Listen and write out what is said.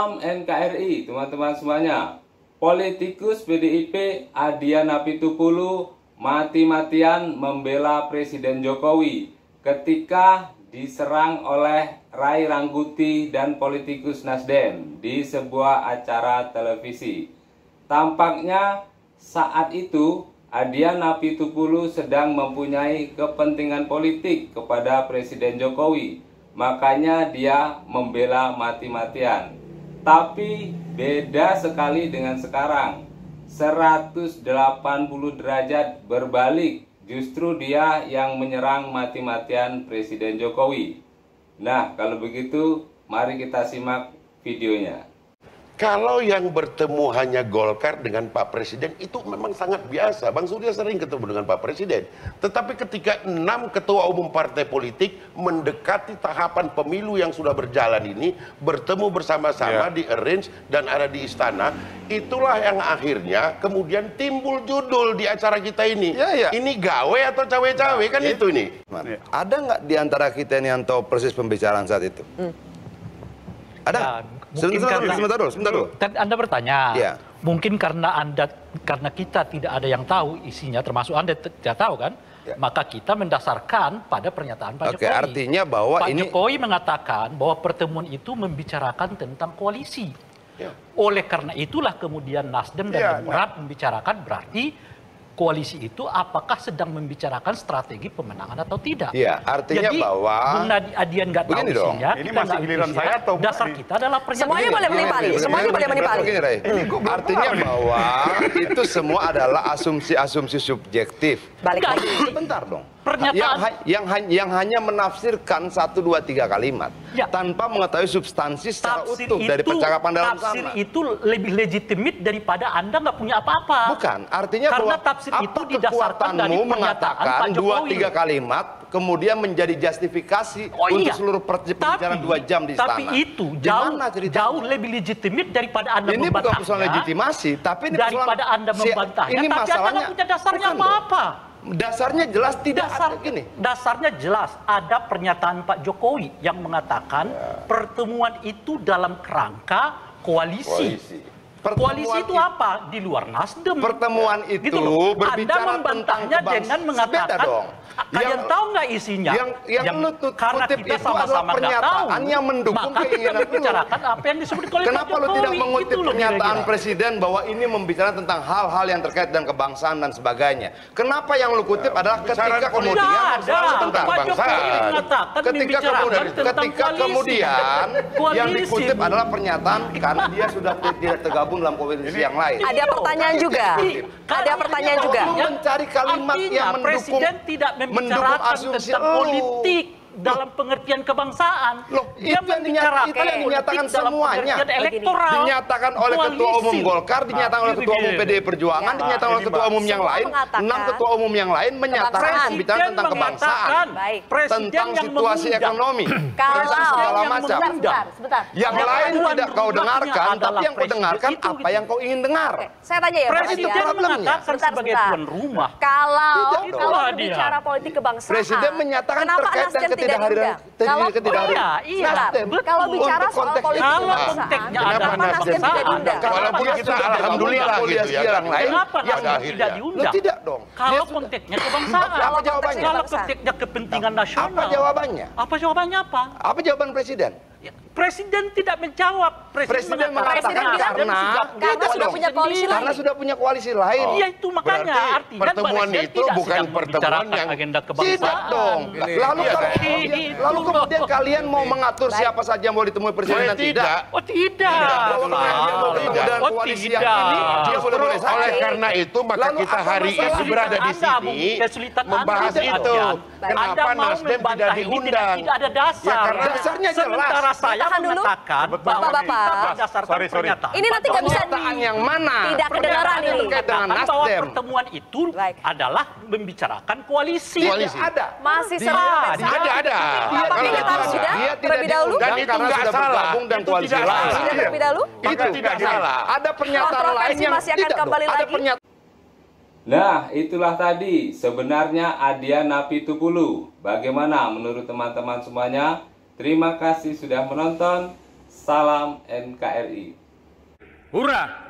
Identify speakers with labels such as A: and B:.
A: Salam NKRI teman-teman semuanya. Politikus PDIP Adhian Apitupulu mati-matian membela Presiden Jokowi ketika diserang oleh Ray Rangkuti dan politikus Nasdem di sebuah acara televisi. Tampaknya saat itu Adhian Apitupulu sedang mempunyai kepentingan politik kepada Presiden Jokowi. Makanya dia membela mati-matian. Tapi beda sekali dengan sekarang. 180 derajat berbalik. Justru dia yang menyerang mati-matian Presiden Jokowi. Nah, kalau begitu mari kita simak videonya.
B: Kalau yang bertemu hanya Golkar dengan Pak Presiden itu memang sangat biasa. Bang Surya sering ketemu dengan Pak Presiden. Tetapi ketika 6 ketua umum partai politik mendekati tahapan pemilu yang sudah berjalan ini, bertemu bersama-sama di arrange dan ada di istana, itulah yang akhirnya kemudian timbul judul di acara kita ini. Ini gawe atau cawe-cawe kan itu nih.
C: Ada nggak di antara kita ini yang tahu persis pembicaraan saat itu? Ada? Sebentar dulu.
D: Kan Anda bertanya, mungkin karena kita tidak ada yang tahu isinya, termasuk Anda tidak tahu kan, maka kita mendasarkan pada pernyataan Pak Jokowi.
C: Artinya bahwa
D: Pak Jokowi mengatakan bahwa pertemuan itu membicarakan tentang koalisi. Oleh karena itulah kemudian Nasdem dan Demokrat membicarakan, berarti koalisi itu apakah sedang membicarakan strategi pemenangan atau tidak?
C: Artinya
D: jadi,
C: bahwa
D: Bung Adian nggak tahu isinya,
E: ini masih giliran saya atau
D: dasar kita adalah pernyataan.
F: Semuanya boleh menipali, semuanya boleh menipali.
C: Artinya bahwa itu semua adalah asumsi-asumsi subjektif.
F: Balik lagi.
C: Sebentar dong.
D: Pernyataan
C: yang hanya menafsirkan 1, 2, 3 kalimat tanpa mengetahui substansi secara utuh dari percakapan dalam
D: tafsir
C: sana.
D: itu lebih legitimit daripada Anda nggak punya apa-apa.
C: Bukan, artinya
D: karena
C: bahwa
D: tafsir itu
C: apa
D: didasarkan dari
C: kekuatanmu
D: pernyataan Pak
C: mengatakan 2,
D: Jokowi.
C: 3 kalimat kemudian menjadi justifikasi untuk seluruh pembicaraan 2 jam di istana.
D: Tapi itu jauh lebih legitimit daripada Anda
C: ini
D: membantahnya.
C: bukan persoalan legitimasi, tapi ini
D: daripada Anda membantahnya.
C: Ini
D: tapi
C: masalahnya
D: Anda nggak punya dasarnya apa-apa.
C: Dasarnya jelas tidak ada gini.
D: Dasarnya jelas ada pernyataan Pak Jokowi yang mengatakan pertemuan itu dalam kerangka koalisi. Koalisi itu apa? Di luar Nasdem.
C: Pertemuan itu
D: gitu
C: berbicara
D: Anda membantahnya dengan mengatakan, kalian tahu nggak isinya?
C: Yang
D: karena kita sama-sama nggak tahu,
C: yang mendukung
D: maka kita membicarakan apa yang disebut oleh Pak Jokowi.
C: Kenapa lu tidak mengutip pernyataan Presiden bahwa ini membicarakan tentang hal-hal yang terkait dengan kebangsaan dan sebagainya? Kenapa yang lu kutip adalah ketika kemudian
B: tentang kebangsaan.
C: Ketika kemudian yang dikutip adalah pernyataan karena dia sudah tidak tergabung dalam koalisi yang lain.
F: Ada pertanyaan juga. Ada pertanyaan juga.
C: Mencari kalimat yang mendukung
D: Presiden tidak membicarakan tentang politik dalam pengertian kebangsaan.
C: Dia dinyatakan semuanya. Dinyatakan oleh Ketua Umum Golkar, dinyatakan oleh Ketua Umum PDI Perjuangan, dinyatakan oleh Ketua Umum yang lain, 6 Ketua Umum yang lain menyatakan pembicaraan tentang kebangsaan, tentang situasi ekonomi, segala macam. Yang lain tidak kau dengarkan, tapi yang kau dengarkan apa yang kau ingin dengar.
F: Saya tanya ya,
D: Presiden mengatakan sebagai tuan rumah.
F: Kalau berbicara politik kebangsaan,
C: Presiden menyatakan terkait dengan ketidakhadiran
F: kalau bicara soal politik kebangsaan, kenapa Nasdem tidak diundang?
B: Walaupun kita alhamdulillah gitu ya.
D: Kenapa Nasdem tidak diundang?
C: Tidak dong.
D: Kalau konteksnya kebangsaan.
C: Apa jawabannya?
D: Kalau konteksnya kepentingan nasional.
C: Apa jawabannya?
D: Apa jawabannya apa?
C: Apa jawaban Presiden?
D: Presiden tidak menjawab.
C: Presiden mengatakan
F: karena sudah punya koalisi lain.
C: Karena sudah punya koalisi lain.
D: Iya itu makanya artinya
B: pertemuan itu bukan pertemuan yang
D: agenda kebangsaan.
C: Tidak dong. Lalu kemudian kalian mau mengatur siapa saja yang boleh ditemui Presiden dan tidak?
D: Oh tidak.
B: Oleh karena itu maka kita hari ini berada di sini membahas itu. Kenapa Nasdem tidak diundang?
D: Tidak ada dasar.
B: Karena
C: dasarnya jelas.
D: Saya mengatakan bahwa kita berdasarkan pernyataan.
F: Ini nanti nggak bisa
C: yang mana?
F: Tidak kedengaran ini.
C: Terkait dengan
D: bahwa
C: Nasdem.
D: pertemuan itu adalah membicarakan koalisi.
C: Ada.
F: Masih serah.
B: Ada.
F: Apakah kita harus sudah terlebih dahulu?
B: Dan itu nggak salah.
C: Dan koalisi lain.
F: Sudah terlebih dahulu?
B: Itu tidak salah.
C: Ada pernyataan lain yang
F: masih akan kembali lagi.
A: Nah, itulah tadi sebenarnya Adhian Apitupulu. Bagaimana menurut teman-teman semuanya? Terima kasih sudah menonton. Salam NKRI.
E: Hurrah!